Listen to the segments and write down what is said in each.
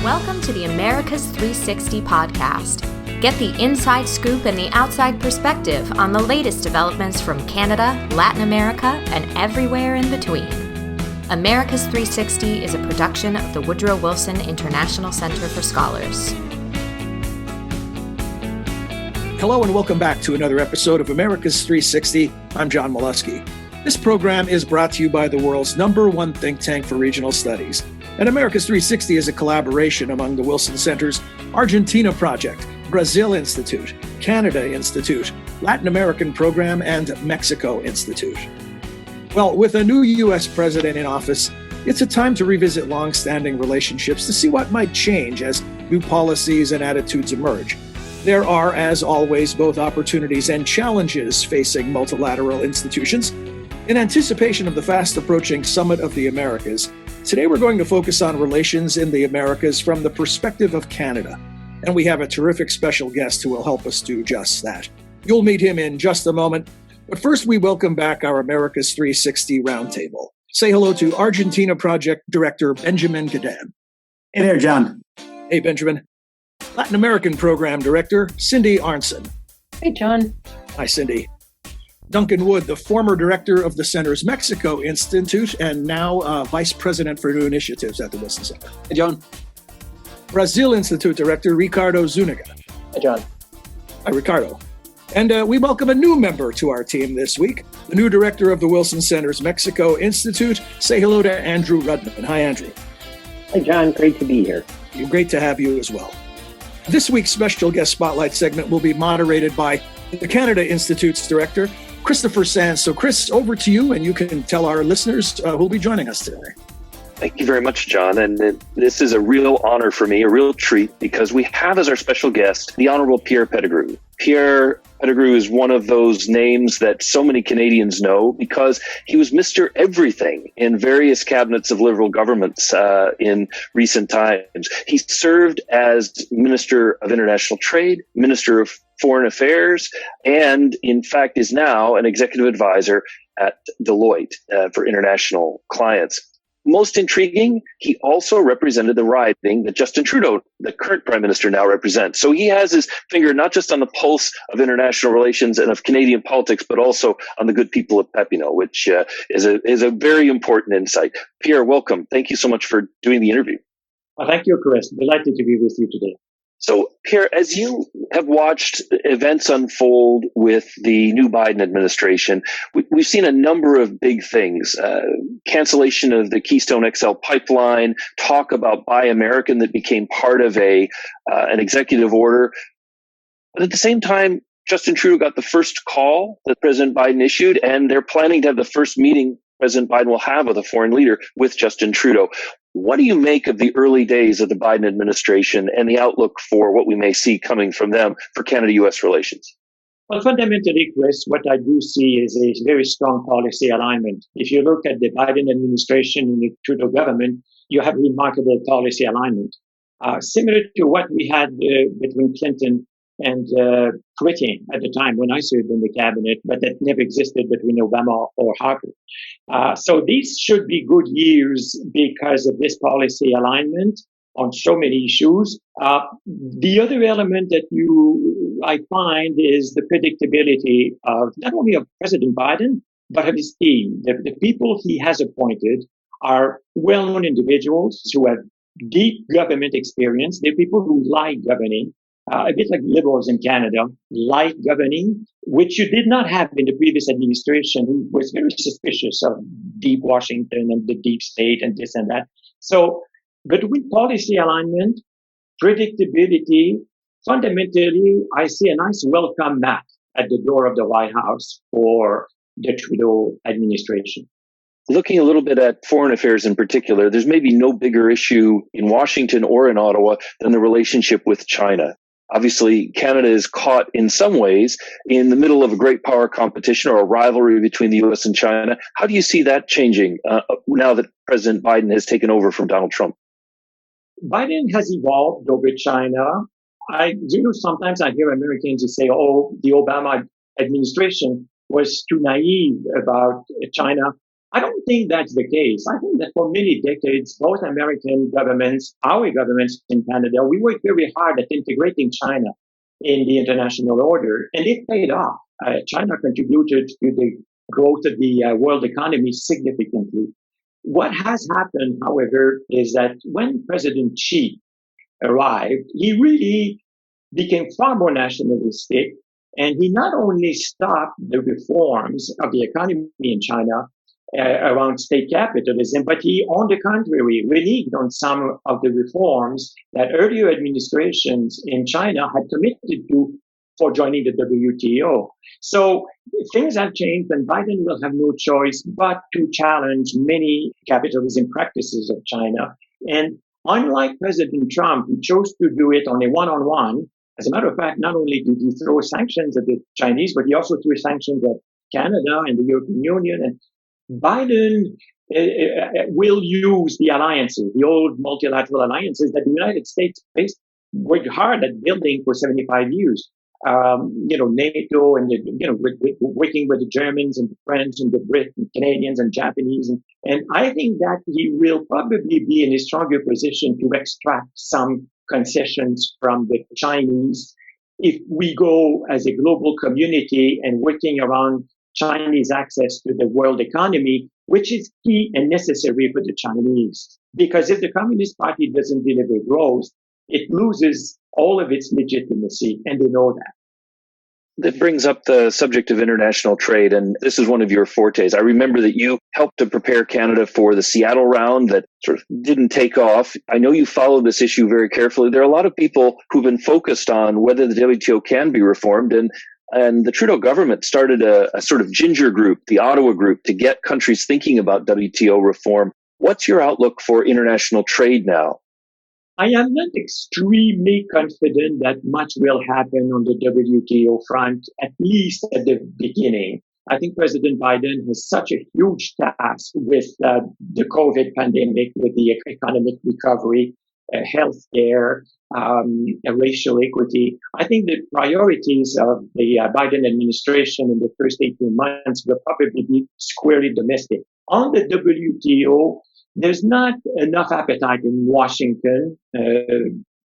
Welcome to the Americas 360 podcast. Get the inside scoop and the outside perspective on the latest developments from Canada, Latin America, and everywhere in between. Americas 360 is a production of the Woodrow Wilson International Center for Scholars. Hello and welcome back to another episode of Americas 360. I'm John Molesky. This program is brought to you by the world's #1 think tank for regional studies. And Americas 360 is a collaboration among the Wilson Center's Argentina Project, Brazil Institute, Canada Institute, Latin American Program, and Mexico Institute. Well, with a new U.S. president in office, it's a time to revisit long-standing relationships to see what might change as new policies and attitudes emerge. There are, as always, both opportunities and challenges facing multilateral institutions. In anticipation of the fast-approaching Summit of the Americas, today we're going to focus on relations in the Americas from the perspective of Canada. And we have a terrific special guest who will help us do just that. You'll meet him in just a moment. But first, we welcome back our Americas 360 Roundtable. Say hello to Argentina Project Director Benjamin Gadan. Hey there, John. Hey, Benjamin. Latin American Program Director Cindy Arnson. Hey, John. Hi, Cindy. Duncan Wood, the former director of the Center's Mexico Institute and now Vice President for New Initiatives at the Wilson Center. Hey, John. Brazil Institute Director Ricardo Zuniga. Hey, John. Hi, Ricardo. And we welcome a new member to our team this week, the new director of the Wilson Center's Mexico Institute. Say hello to Andrew Rudman. Hi, Andrew. Hey, John. Great to be here. Great to have you as well. This week's special guest spotlight segment will be moderated by the Canada Institute's director, Christopher Sands. So, Chris, over to you, and you can tell our listeners who'll be joining us today. Thank you very much, John. And this is a real honor for me, a real treat, because we have as our special guest the Honorable Pierre Pettigrew. Pierre Pettigrew is one of those names that so many Canadians know because he was Mr. Everything in various cabinets of Liberal governments in recent times. He served as Minister of International Trade, Minister of Foreign Affairs, and in fact is now an executive advisor at Deloitte for international clients. Most intriguing, he also represented the riding that Justin Trudeau, the current Prime Minister, now represents. So he has his finger not just on the pulse of international relations and of Canadian politics, but also on the good people of Papineau, which is a very important insight. Pierre, welcome. Thank you so much for doing the interview. Well, thank you, Chris. Delighted to be with you today. So, Pierre, as you have watched events unfold with the new Biden administration, we've seen a number of big things. Cancellation of the Keystone XL pipeline, talk about Buy American that became part of an executive order. But at the same time, Justin Trudeau got the first call that President Biden issued, and they're planning to have the first meeting President Biden will have with a foreign leader with Justin Trudeau. What do you make of the early days of the Biden administration and the outlook for what we may see coming from them for Canada-U.S. relations? Well, fundamentally, Chris, what I do see is a very strong policy alignment. If you look at the Biden administration and the Trudeau government, you have remarkable policy alignment. Similar to what we had between Clinton and Chrétien at the time when I served in the cabinet, but that never existed between Obama or Harper. So these should be good years because of this policy alignment on so many issues. The other element that I find is the predictability of not only of President Biden, but of his team. The people he has appointed are well-known individuals who have deep government experience. They're people who like governing. A bit like liberals in Canada, like governing, which you did not have in the previous administration, who was very suspicious of deep Washington and the deep state and this and that. So between policy alignment, predictability, fundamentally, I see a nice welcome mat at the door of the White House for the Trudeau administration. Looking a little bit at foreign affairs in particular, there's maybe no bigger issue in Washington or in Ottawa than the relationship with China. Obviously, Canada is caught in some ways in the middle of a great power competition or a rivalry between the U.S. and China. How do you see that changing now that President Biden has taken over from Donald Trump? Biden has evolved over China. Sometimes I hear Americans who say, oh, the Obama administration was too naive about China. I don't think that's the case. I think that for many decades, both American governments, our governments in Canada, we worked very hard at integrating China in the international order, and it paid off. China contributed to the growth of the world economy significantly. What has happened, however, is that when President Xi arrived, he really became far more nationalistic, and he not only stopped the reforms of the economy in China around state capitalism, but he, on the contrary, reneged on some of the reforms that earlier administrations in China had committed to for joining the WTO. So things have changed, and Biden will have no choice but to challenge many capitalism practices of China. And unlike President Trump, who chose to do it on a one-on-one, as a matter of fact, not only did he throw sanctions at the Chinese, but he also threw sanctions at Canada and the European Union. And Biden will use the alliances, the old multilateral alliances that the United States worked hard at building for 75 years. NATO and, working with the Germans and the French and the Brits and Canadians and Japanese. And I think that he will probably be in a stronger position to extract some concessions from the Chinese if we go as a global community and working around Chinese access to the world economy, which is key and necessary for the Chinese. Because if the Communist Party doesn't deliver growth, it loses all of its legitimacy, and they know that. That brings up the subject of international trade, and this is one of your fortes. I remember that you helped to prepare Canada for the Seattle round that sort of didn't take off. I know you follow this issue very carefully. There are a lot of people who've been focused on whether the WTO can be reformed, and the Trudeau government started a sort of ginger group, the Ottawa group, to get countries thinking about WTO reform. What's your outlook for international trade now? I am not extremely confident that much will happen on the WTO front, at least at the beginning. I think President Biden has such a huge task with the COVID pandemic, with the economic recovery, healthcare, racial equity. I think the priorities of the Biden administration in the first 18 months will probably be squarely domestic. On the WTO, there's not enough appetite in Washington,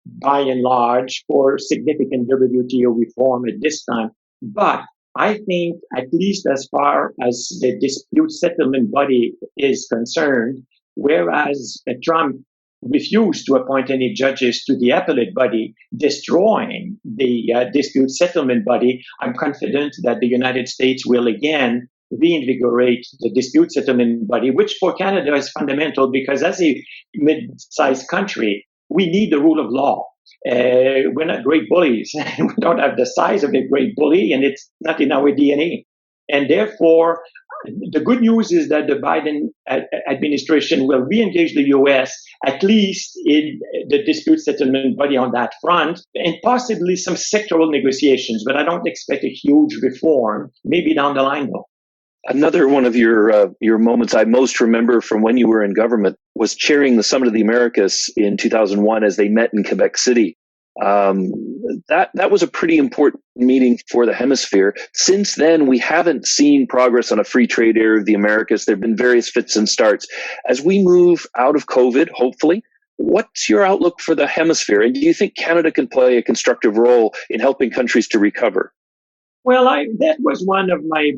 by and large, for significant WTO reform at this time. But I think, at least as far as the dispute settlement body is concerned, whereas Trump refused to appoint any judges to the appellate body, destroying the dispute settlement body, I'm confident that the United States will again reinvigorate the dispute settlement body, which for Canada is fundamental because as a mid-sized country, we need the rule of law. We're not great bullies. We don't have the size of a great bully, and it's not in our DNA. And therefore, the good news is that the Biden administration will re-engage the U.S., at least in the dispute settlement body on that front, and possibly some sectoral negotiations, but I don't expect a huge reform, maybe down the line though. Another one of your moments I most remember from when you were in government was chairing the Summit of the Americas in 2001 as they met in Quebec City. That was a pretty important meeting for the hemisphere. Since then, we haven't seen progress on a free trade area of the Americas. There have been various fits and starts. As we move out of COVID, hopefully, what's your outlook for the hemisphere? And do you think Canada can play a constructive role in helping countries to recover? Well, that was one of my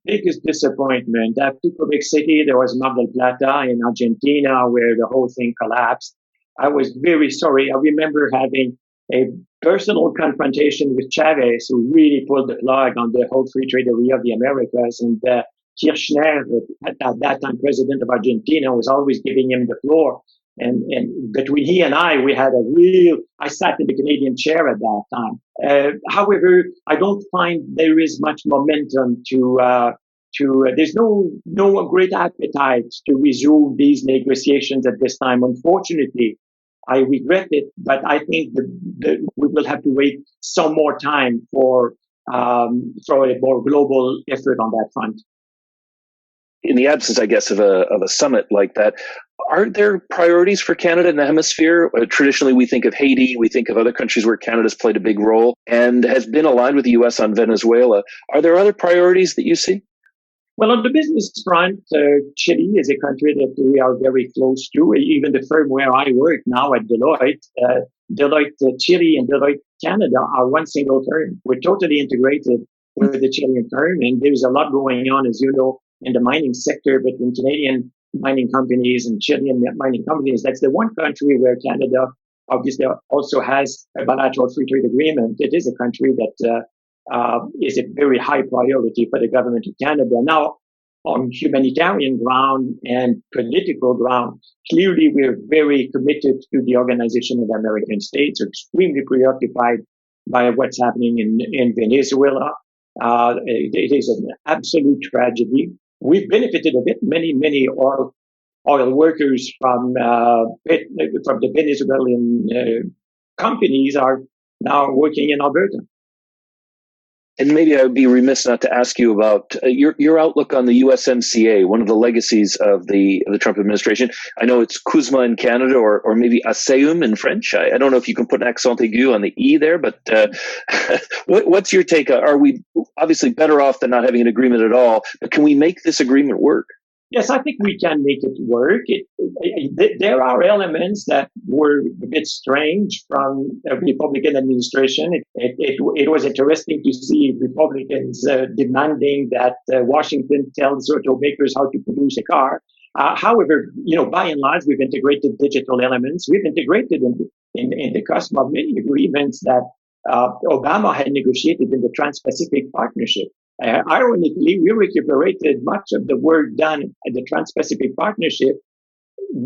biggest disappointment. After Quebec City, there was Mar del Plata in Argentina where the whole thing collapsed. I was very sorry. I remember having a personal confrontation with Chavez, who really pulled the plug on the whole free trade area of the Americas. And Kirchner, at that time president of Argentina, was always giving him the floor. And between he and I, we had I sat in the Canadian chair at that time. However, I don't find there is much momentum there's no great appetite to resume these negotiations at this time. Unfortunately, I regret it, but I think we will have to wait some more time for a more global effort on that front. In the absence, I guess, of a summit like that, are there priorities for Canada in the hemisphere? Traditionally, we think of Haiti, we think of other countries where Canada's played a big role and has been aligned with the U.S. on Venezuela. Are there other priorities that you see? Well, on the business front, Chile is a country that we are very close to. Even the firm where I work now at Deloitte, Chile and Deloitte Canada are one single firm. We're totally integrated with the Chilean firm, and there's a lot going on, as you know, in the mining sector between Canadian mining companies and Chilean mining companies. That's the one country where Canada obviously also has a bilateral free trade agreement. It is a country that is a very high priority for the government of Canada. Now, on humanitarian ground and political ground, clearly we're very committed to the Organization of American States, extremely preoccupied by what's happening in Venezuela. It is an absolute tragedy. We've benefited a bit. Many oil workers from the Venezuelan companies are now working in Alberta. And maybe I would be remiss not to ask you about your outlook on the USMCA, one of the legacies of the Trump administration. I know it's CUSMA in Canada, or maybe ASEUM in French. I don't know if you can put an accent aigu on the E there, but what's your take? Are we obviously better off than not having an agreement at all? But can we make this agreement work? Yes, I think we can make it work. There are elements that were a bit strange from a Republican administration. It was interesting to see Republicans demanding that Washington tells automakers how to produce a car. However, by and large, we've integrated digital elements. We've integrated in the custom of many agreements that Obama had negotiated in the Trans-Pacific Partnership. Ironically, we recuperated much of the work done at the Trans-Pacific Partnership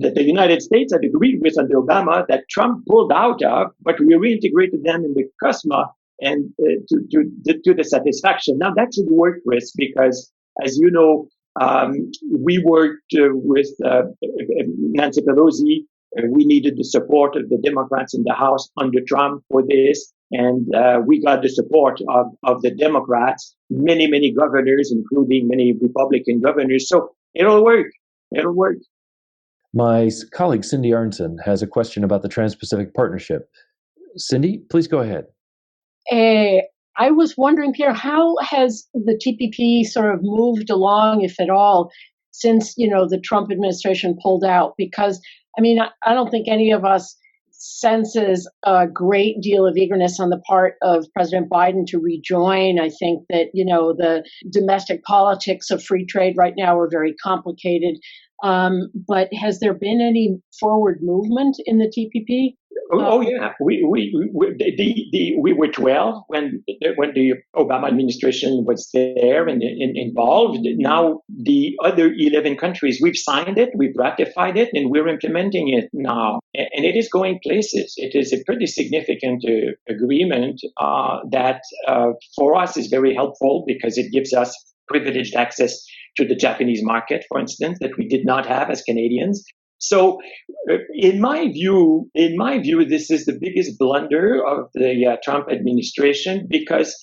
that the United States had agreed with under Obama that Trump pulled out of, but we reintegrated them in the CUSMA and to the satisfaction. Now, that should work, Chris, because, as you know, we worked with Nancy Pelosi. We needed the support of the Democrats in the House under Trump for this. And we got the support of the Democrats, many governors, including many Republican governors. So it'll work. It'll work. My colleague, Cindy Arnson, has a question about the Trans-Pacific Partnership. Cindy, please go ahead. I was wondering, Pierre, how has the TPP sort of moved along, if at all, since, the Trump administration pulled out? Because, I don't think any of us senses a great deal of eagerness on the part of President Biden to rejoin. I think that, the domestic politics of free trade right now are very complicated. But has there been any forward movement in the TPP? Oh yeah, we were 12 when the Obama administration was there and involved. Now the other 11 countries, we've signed it, we've ratified it, and we're implementing it now. And it is going places. It is a pretty significant agreement that for us is very helpful because it gives us privileged access to the Japanese market, for instance, that we did not have as Canadians. So, in my view, this is the biggest blunder of the Trump administration because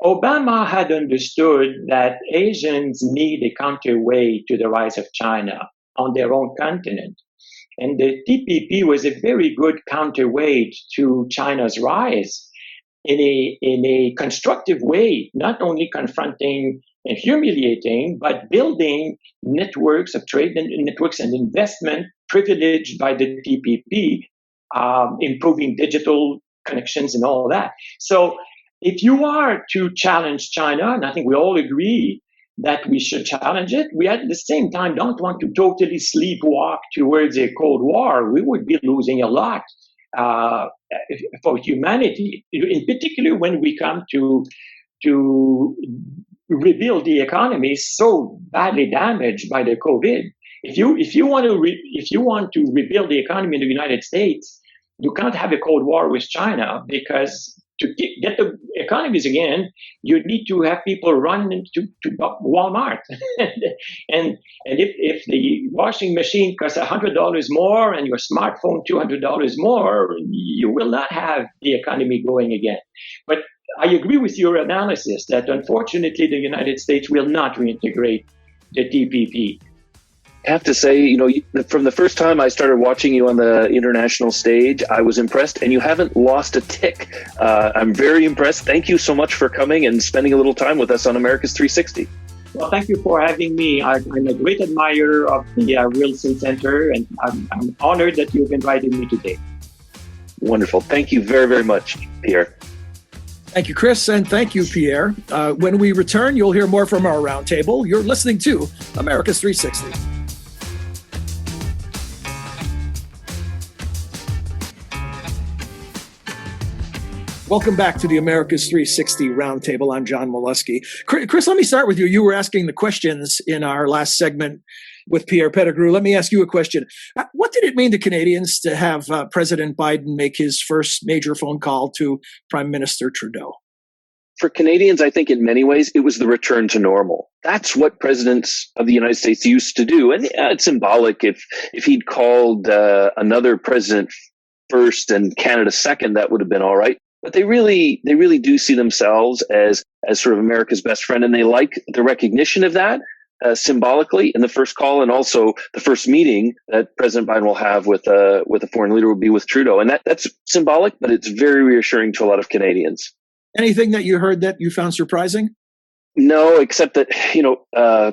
Obama had understood that Asians need a counterweight to the rise of China on their own continent. And the TPP was a very good counterweight to China's rise in a constructive way, not only confronting and humiliating, but building networks of trade and networks and investment privileged by the TPP, improving digital connections and all that. So if you are to challenge China, and I think we all agree that we should challenge it, we at the same time don't want to totally sleepwalk towards a Cold War. We would be losing a lot for humanity, in particular when we come to rebuild the economy so badly damaged by the COVID. If you want to rebuild the economy in the United States, you can't have a Cold War with China because to get the economies again, you need to have people run to Walmart. and if the washing machine costs $100 more and your smartphone $200 more, you will not have the economy going again. But I agree with your analysis that unfortunately the United States will not reintegrate the TPP. I have to say, from the first time I started watching you on the international stage, I was impressed, and you haven't lost a tick. I'm very impressed. Thank you so much for coming and spending a little time with us on America's 360. Well, thank you for having me. I'm a great admirer of the Wilson Center, and I'm honored that you've invited me today. Wonderful. Thank you very, very much, Pierre. Thank you, Chris, and thank you, Pierre. When we return, you'll hear more from our roundtable. You're listening to America's 360. Welcome back to the America's 360 Roundtable. I'm John Molesky. Chris, let me start with you. You were asking the questions in our last segment with Pierre Pettigrew. Let me ask you a question. What did it mean to Canadians to have President Biden make his first major phone call to Prime Minister Trudeau? For Canadians, I think in many ways, it was the return to normal. That's what presidents of the United States used to do. And it's symbolic. If he'd called another president first and Canada second, that would have been all right. But they really do see themselves as sort of America's best friend, and they like the recognition of that symbolically in the first call, and also the first meeting that President Biden will have with a foreign leader will be with Trudeau, and that's symbolic, but it's very reassuring to a lot of Canadians. Anything that you heard that you found surprising? No, except that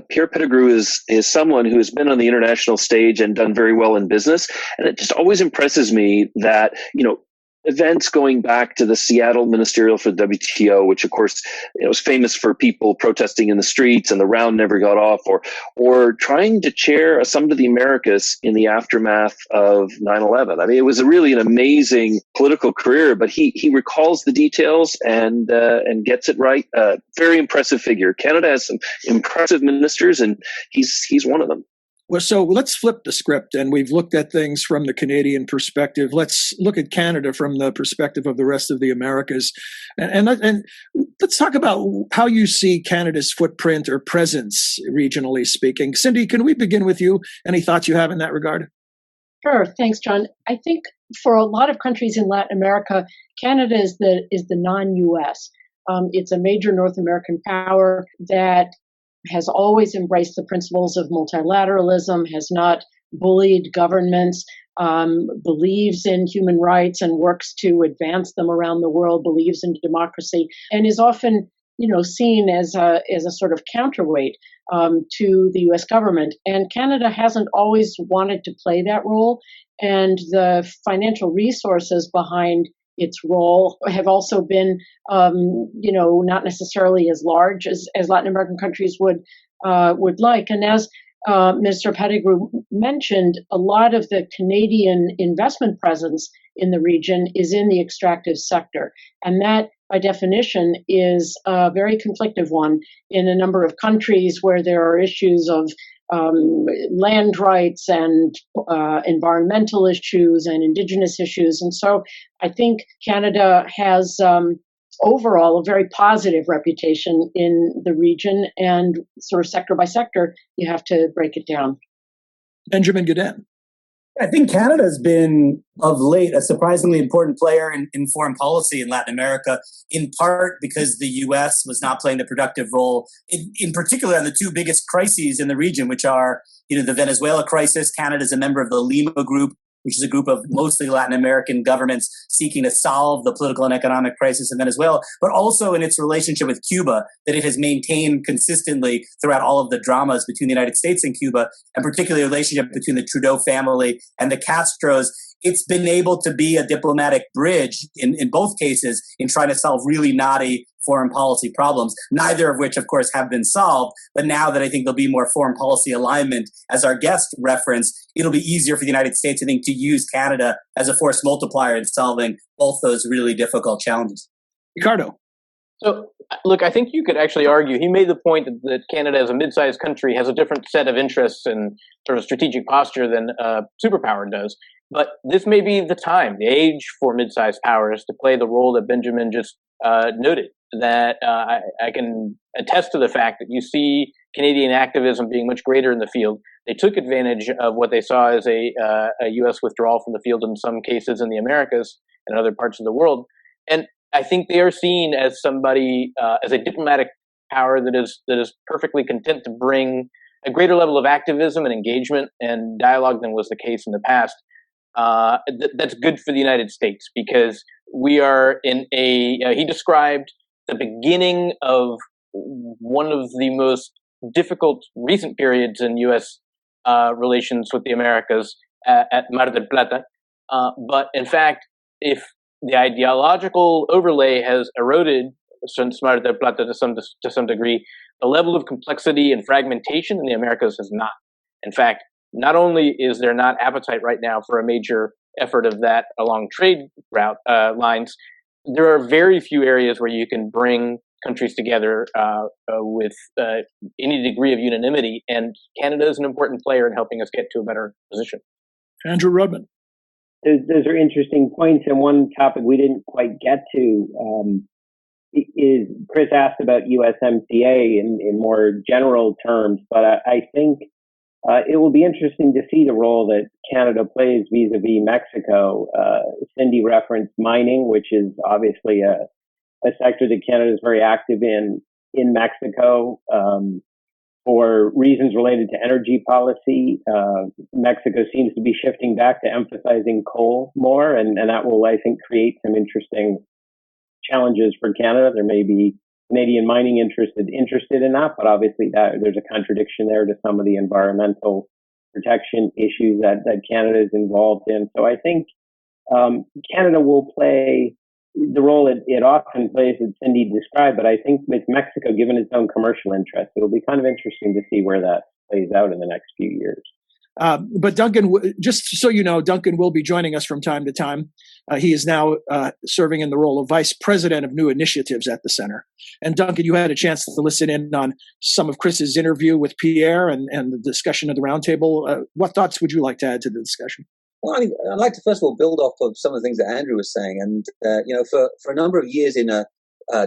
Pierre Pettigrew is someone who has been on the international stage and done very well in business, and it just always impresses me that events going back to the Seattle Ministerial for the WTO, which of course was famous for people protesting in the streets and the round never got off, or trying to chair a Summit of the Americas in the aftermath of 9/11. I mean, it was really an amazing political career, but he recalls the details and gets it right. Very impressive figure. Canada has some impressive ministers, and he's one of them. Well, so let's flip the script, and we've looked at things from the Canadian perspective. Let's look at Canada from the perspective of the rest of the Americas. And let's talk about how you see Canada's footprint or presence, regionally speaking. Cindy, can we begin with you? Any thoughts you have in that regard? Sure. Thanks, John. I think for a lot of countries in Latin America, Canada is the non-U.S. It's a major North American power that has always embraced the principles of multilateralism, has not bullied governments, believes in human rights and works to advance them around the world, believes in democracy, and is often, seen as a sort of counterweight to the U.S. government. And Canada hasn't always wanted to play that role, and the financial resources behind its role have also been, not necessarily as large as Latin American countries would like. And as Mr. Pettigrew mentioned, a lot of the Canadian investment presence in the region is in the extractive sector, and that, by definition, is a very conflictive one in a number of countries where there are issues of land rights and environmental issues and indigenous issues. And so I think Canada has overall a very positive reputation in the region, and sort of sector by sector, you have to break it down. Benjamin Gooden. I think Canada has been, of late, a surprisingly important player in foreign policy in Latin America, in part because the U.S. was not playing the productive role, in particular on the two biggest crises in the region, which are, the Venezuela crisis. Canada is a member of the Lima Group, which is a group of mostly Latin American governments seeking to solve the political and economic crisis in Venezuela, but also in its relationship with Cuba, that it has maintained consistently throughout all of the dramas between the United States and Cuba, and particularly the relationship between the Trudeau family and the Castros. It's been able to be a diplomatic bridge in both cases in trying to solve really knotty foreign policy problems, neither of which, of course, have been solved. But now that I think there'll be more foreign policy alignment, as our guest referenced, it'll be easier for the United States, I think, to use Canada as a force multiplier in solving both those really difficult challenges. Ricardo. So, look, I think you could actually argue, he made the point that Canada as a mid-sized country has a different set of interests and sort of strategic posture than a superpower does. But this may be the time, the age for mid-sized powers to play the role that Benjamin just noted. That I can attest to the fact that you see Canadian activism being much greater in the field. They took advantage of what they saw as a U.S. withdrawal from the field in some cases in the Americas and other parts of the world. And I think they are seen as somebody, as a diplomatic power that is perfectly content to bring a greater level of activism and engagement and dialogue than was the case in the past. That's good for the United States, because we are in he described the beginning of one of the most difficult recent periods in U.S. Relations with the Americas at Mar del Plata. But in fact, if the ideological overlay has eroded since Mar del Plata to some degree, the level of complexity and fragmentation in the Americas has not. In fact, not only is there not appetite right now for a major effort of that along trade route lines, there are very few areas where you can bring countries together with any degree of unanimity, and Canada is an important player in helping us get to a better position. Andrew Rudman. Those are interesting points, and one topic we didn't quite get to is Chris asked about USMCA in more general terms, but I think it will be interesting to see the role that Canada plays vis-a-vis Mexico. Cindy referenced mining, which is obviously a sector that Canada is very active in Mexico for reasons related to energy policy. Mexico seems to be shifting back to emphasizing coal more, and that will, I think, create some interesting challenges for Canada. There may be Canadian mining interested in that, but obviously there's a contradiction there to some of the environmental protection issues that Canada is involved in. So I think Canada will play the role it often plays that Cindy described, but I think with Mexico, given its own commercial interest, it'll be kind of interesting to see where that plays out in the next few years. But Duncan, just so you know, Duncan will be joining us from time to time. He is now serving in the role of Vice President of New Initiatives at the Center. And Duncan, you had a chance to listen in on some of Chris's interview with Pierre and the discussion of the roundtable. What thoughts would you like to add to the discussion? Well, I'd like to first of all build off of some of the things that Andrew was saying. And, for a number of years in a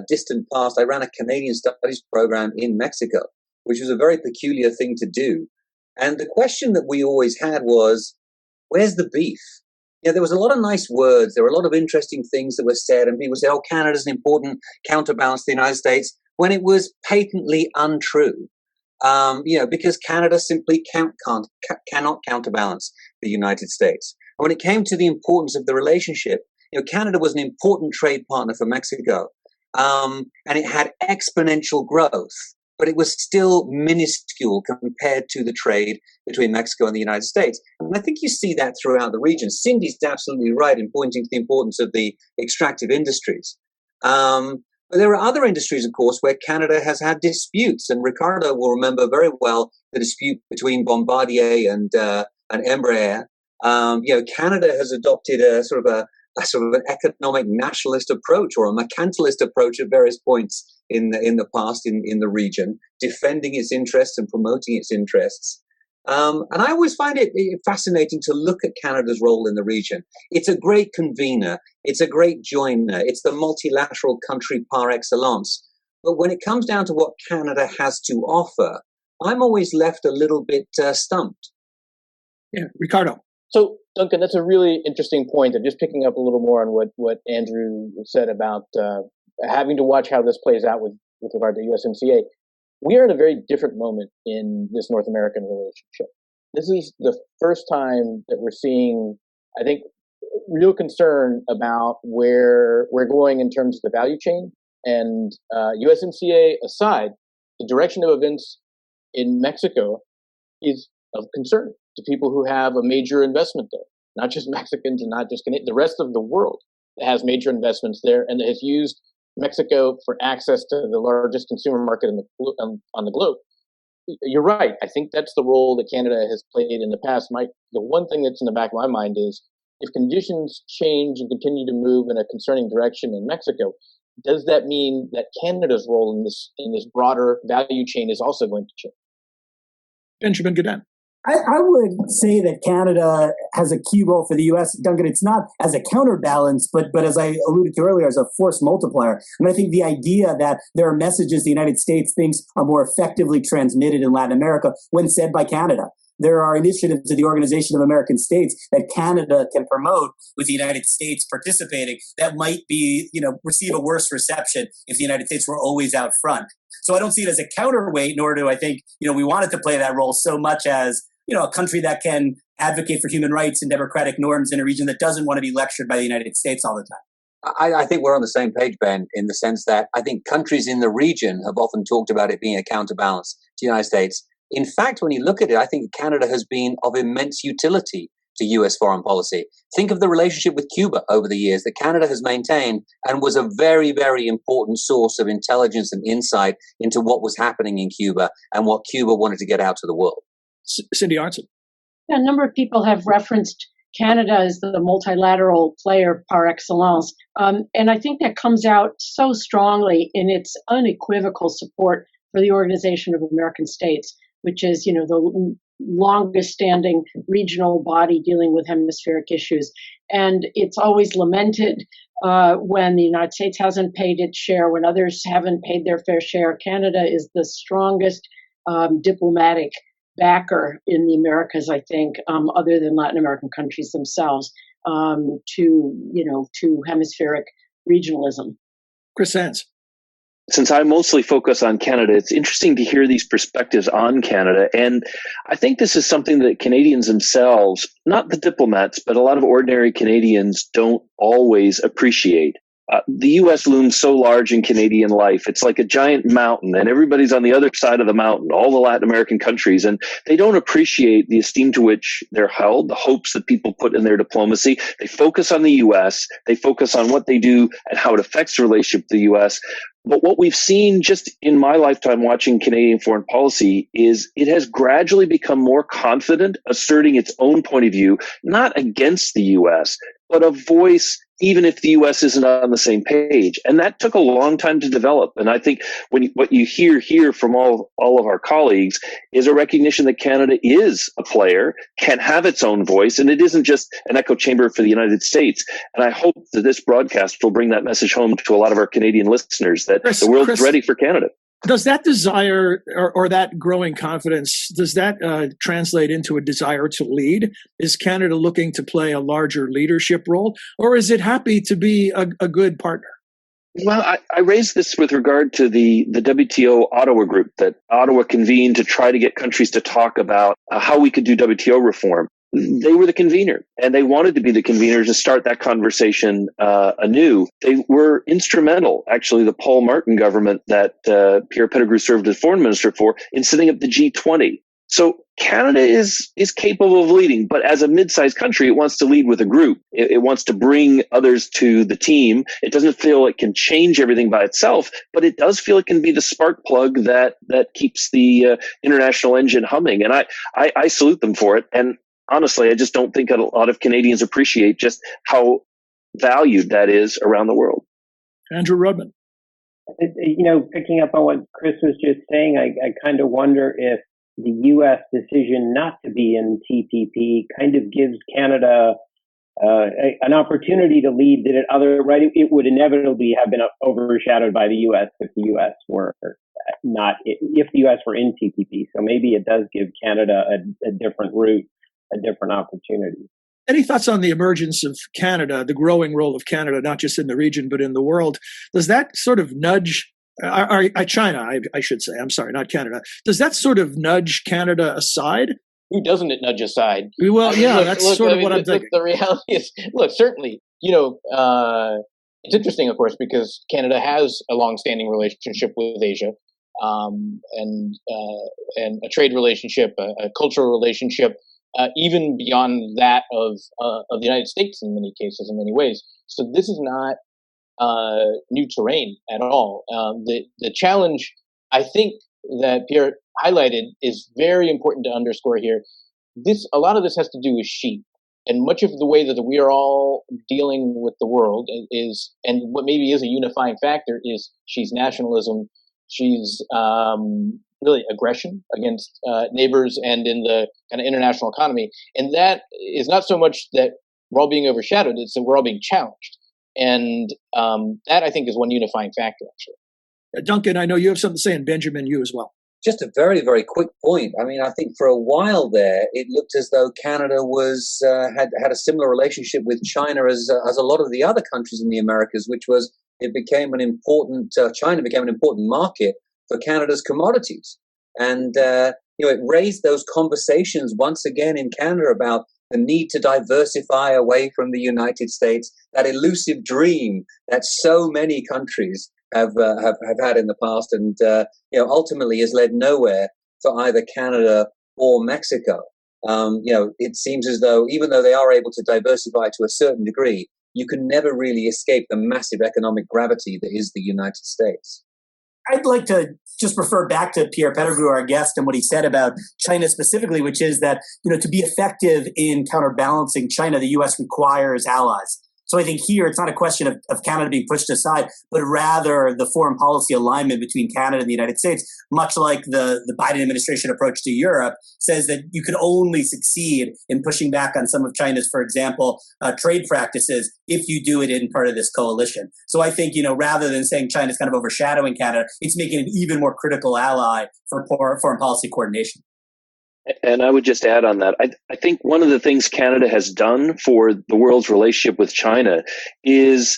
distant past, I ran a Canadian studies program in Mexico, which was a very peculiar thing to do. And the question that we always had was, where's the beef? There was a lot of nice words. There were a lot of interesting things that were said. And people say, oh, Canada's an important counterbalance to the United States, when it was patently untrue. Because Canada simply cannot counterbalance the United States. And when it came to the importance of the relationship, Canada was an important trade partner for Mexico, and it had exponential growth, but it was still minuscule compared to the trade between Mexico and the United States. And I think you see that throughout the region. Cindy's absolutely right in pointing to the importance of the extractive industries. But there are other industries, of course, where Canada has had disputes, and Ricardo will remember very well the dispute between Bombardier and Embraer. Canada has adopted a sort of an economic nationalist approach or a mercantilist approach at various points in the past in the region, defending its interests and promoting its interests. And I always find it fascinating to look at Canada's role in the region. It's a great convener. It's a great joiner. It's the multilateral country par excellence. But when it comes down to what Canada has to offer, I'm always left a little bit stumped. Yeah, Ricardo. So, Duncan, that's a really interesting point. I'm just picking up a little more on what Andrew said about having to watch how this plays out with regard to USMCA. We are in a very different moment in this North American relationship. This is the first time that we're seeing, I think, real concern about where we're going in terms of the value chain. And USMCA aside, the direction of events in Mexico is of concern to people who have a major investment there, not just Mexicans and not just Canadians, the rest of the world that has major investments there and that has used Mexico for access to the largest consumer market on the globe. You're right. I think that's the role that Canada has played in the past. The one thing that's in the back of my mind is if conditions change and continue to move in a concerning direction in Mexico, does that mean that Canada's role in this broader value chain is also going to change? Benjamin Godin. I would say that Canada has a key role for the U.S. Duncan, it's not as a counterbalance, but as I alluded to earlier, as a force multiplier. And I think the idea that there are messages the United States thinks are more effectively transmitted in Latin America when said by Canada. There are initiatives of the Organization of American States that Canada can promote with the United States participating that might be, receive a worse reception if the United States were always out front. So I don't see it as a counterweight, nor do I think, we want it to play that role so much as, a country that can advocate for human rights and democratic norms in a region that doesn't want to be lectured by the United States all the time. I think we're on the same page, Ben, in the sense that I think countries in the region have often talked about it being a counterbalance to the United States. In fact, when you look at it, I think Canada has been of immense utility to U.S. foreign policy. Think of the relationship with Cuba over the years that Canada has maintained and was a very, very important source of intelligence and insight into what was happening in Cuba and what Cuba wanted to get out to the world. Cindy Arntzen. A number of people have referenced Canada as the multilateral player par excellence. And I think that comes out so strongly in its unequivocal support for the Organization of American States, which is, the longest standing regional body dealing with hemispheric issues. And it's always lamented when the United States hasn't paid its share, when others haven't paid their fair share. Canada is the strongest diplomatic backer in the Americas, I think, other than Latin American countries themselves, to hemispheric regionalism. Chris Sands. Since I mostly focus on Canada, it's interesting to hear these perspectives on Canada. And I think this is something that Canadians themselves, not the diplomats, but a lot of ordinary Canadians don't always appreciate. The U.S. looms so large in Canadian life. It's like a giant mountain, and everybody's on the other side of the mountain, all the Latin American countries, and they don't appreciate the esteem to which they're held, the hopes that people put in their diplomacy. They focus on the U.S., they focus on what they do and how it affects the relationship with the U.S., but what we've seen just in my lifetime watching Canadian foreign policy is it has gradually become more confident, asserting its own point of view, not against the U.S., but a voice even if the U.S. isn't on the same page. And that took a long time to develop. And I think what you hear here from all of our colleagues is a recognition that Canada is a player, can have its own voice, and it isn't just an echo chamber for the United States. And I hope that this broadcast will bring that message home to a lot of our Canadian listeners that the world is ready for Canada. Does that desire or that growing confidence, does that translate into a desire to lead? Is Canada looking to play a larger leadership role, or is it happy to be a good partner? Well, I raised this with regard to the WTO Ottawa group that Ottawa convened to try to get countries to talk about how we could do WTO reform. They were the convener, and they wanted to be the convener to start that conversation anew. They were instrumental, actually, the Paul Martin government that Pierre Pettigrew served as foreign minister for, in setting up the G20. So Canada is capable of leading, but as a mid-sized country, it wants to lead with a group. It wants to bring others to the team. It doesn't feel it can change everything by itself, but it does feel it can be the spark plug that keeps the international engine humming. And I salute them for it. And honestly, I just don't think a lot of Canadians appreciate just how valued that is around the world. Andrew Rudman. Picking up on what Chris was just saying, I kind of wonder if the U.S. decision not to be in TPP kind of gives Canada an opportunity to lead that it would inevitably have been overshadowed by the U.S. if the U.S. were not, if the U.S. were in TPP. So maybe it does give Canada a different route, a different opportunity. Any thoughts on the emergence of Canada, the growing role of Canada, not just in the region, but in the world? Does that sort of nudge China, I should say, I'm sorry, not Canada. Does that sort of nudge Canada aside? Who doesn't it nudge aside? Well, that's what I'm thinking. The reality is, certainly, it's interesting, of course, because Canada has a long-standing relationship with Asia, and a trade relationship, a cultural relationship, even beyond that of the United States in many cases, in many ways. So this is not new terrain at all. The challenge, I think, that Pierre highlighted is very important to underscore here. A lot of this has to do with she, and much of the way that we are all dealing with the world is, and what maybe is a unifying factor is she's nationalism, she's really aggression against neighbors and in the kind of international economy, and that is not so much that we're all being overshadowed; it's that we're all being challenged. And that, I think, is one unifying factor, actually. Duncan, I know you have something to say, and Benjamin, you as well. Just a very, very quick point. I mean, I think for a while there, it looked as though Canada was had a similar relationship with China as a lot of the other countries in the Americas, which was China became an important market for Canada's commodities. And, it raised those conversations once again in Canada about the need to diversify away from the United States, that elusive dream that so many countries have had in the past, and ultimately has led nowhere for either Canada or Mexico. It seems as though, even though they are able to diversify to a certain degree, you can never really escape the massive economic gravity that is the United States. I'd like to just refer back to Pierre Pettigrew, our guest, and what he said about China specifically, which is that, to be effective in counterbalancing China, the U.S. requires allies. So I think here it's not a question of Canada being pushed aside, but rather the foreign policy alignment between Canada and the United States, much like the Biden administration approach to Europe, says that you can only succeed in pushing back on some of China's, for example, trade practices if you do it in part of this coalition. So I think, rather than saying China's kind of overshadowing Canada, it's making an even more critical ally for foreign policy coordination. And I would just add on that, I think one of the things Canada has done for the world's relationship with China is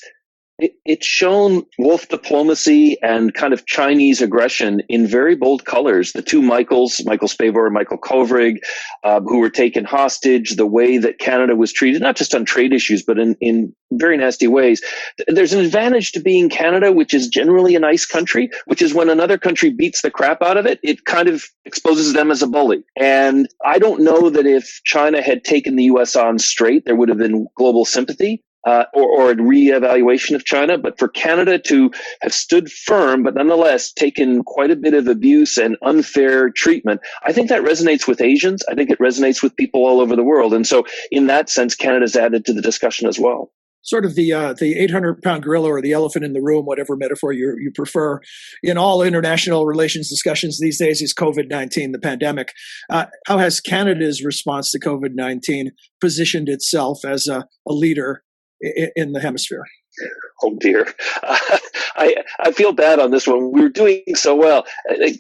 it's shown wolf diplomacy and kind of Chinese aggression in very bold colors. The two Michael Spavor and Michael Kovrig, who were taken hostage, the way that Canada was treated, not just on trade issues, but in very nasty ways. There's an advantage to being Canada, which is generally a nice country, which is when another country beats the crap out of it, it kind of exposes them as a bully. And I don't know that if China had taken the U.S. on straight, there would have been global sympathy. Or a reevaluation of China, but for Canada to have stood firm, but nonetheless taken quite a bit of abuse and unfair treatment, I think that resonates with Asians. I think it resonates with people all over the world. And so in that sense, Canada's added to the discussion as well. Sort of the 800-pound gorilla or the elephant in the room, whatever metaphor you prefer, in all international relations discussions these days is COVID-19, the pandemic. How has Canada's response to COVID-19 positioned itself as a leader in the hemisphere? Oh dear. I feel bad on this one. We were doing so well.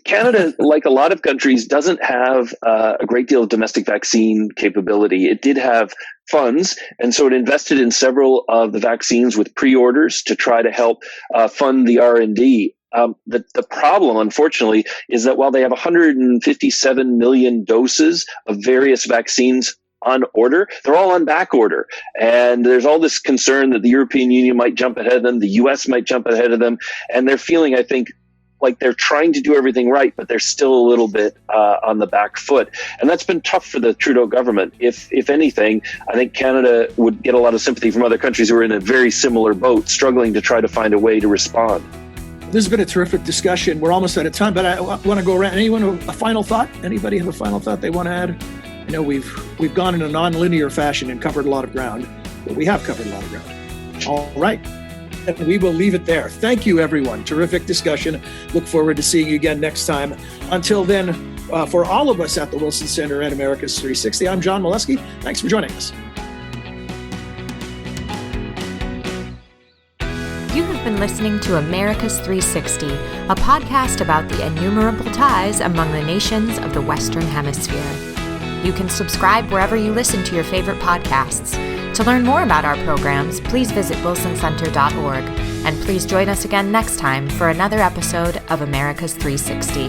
Canada, like a lot of countries, doesn't have a great deal of domestic vaccine capability. It did have funds, and so it invested in several of the vaccines with pre-orders to try to help fund the R&D. The problem, unfortunately, is that while they have 157 million doses of various vaccines on order, they're all on back order. And there's all this concern that the European Union might jump ahead of them, the US might jump ahead of them, and they're feeling, I think, like they're trying to do everything right, but they're still a little bit on the back foot. And that's been tough for the Trudeau government. If anything, I think Canada would get a lot of sympathy from other countries who are in a very similar boat, struggling to try to find a way to respond. This has been a terrific discussion. We're almost out of time, but I want to go around. Anyone a final thought? Anybody have a final thought they want to add? I know we've gone in a non-linear fashion and covered a lot of ground, but we have covered a lot of ground. All right. And we will leave it there. Thank you, everyone. Terrific discussion. Look forward to seeing you again next time. Until then, for all of us at the Wilson Center and America's 360, I'm John Molesky. Thanks for joining us. You have been listening to America's 360, a podcast about the innumerable ties among the nations of the Western Hemisphere. You can subscribe wherever you listen to your favorite podcasts. To learn more about our programs, please visit wilsoncenter.org. And please join us again next time for another episode of America's 360.